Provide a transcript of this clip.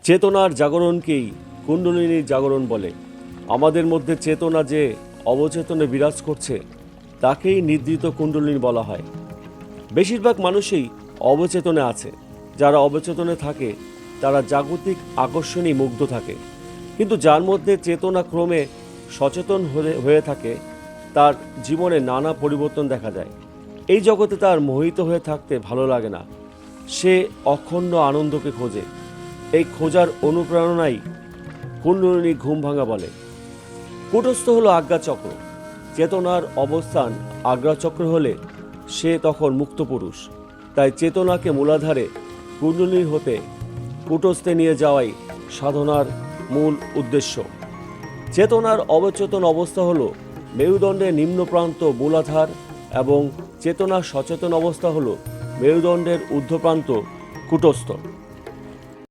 চেতনার জাগরণকেই কুণ্ডলিনীর জাগরণ বলে। আমাদের মধ্যে চেতনা যে অবচেতনে বিরাজ করছে তাকেই নিদ্রিত কুণ্ডলিনী বলা হয়। বেশিরভাগ মানুষই অবচেতনে আছে। যারা অবচেতনে থাকে তারা জাগতিক আকর্ষণেই মুগ্ধ থাকে, কিন্তু যার মধ্যে চেতনা ক্রমে সচেতন হয়ে থাকে তার জীবনে নানা পরিবর্তন দেখা যায়। এই জগতে তার মোহিত হয়ে থাকতে ভালো লাগে না, সে অখণ্ড আনন্দকে খোঁজে। এই খোঁজার অনুপ্রেরণাই কুণ্ডলিনী ঘুম ভাঙা বলে। কূটস্থ হলো আজ্ঞাচক্র। চেতনার অবস্থান আজ্ঞাচক্র হলে সে তখন মুক্ত পুরুষ। তাই চেতনাকে মূলাধারে কুণ্ডলিনী হতে কূটস্থে নিয়ে যাওয়াই সাধনার মূল উদ্দেশ্য। চেতনার অবচেতন অবস্থা হলো মেরুদণ্ডের নিম্ন প্রান্ত মূলাধার এবং চেতনার সচেতন অবস্থা হলো মেরুদণ্ডের ঊর্ধ্বপ্রান্ত কূটস্থ।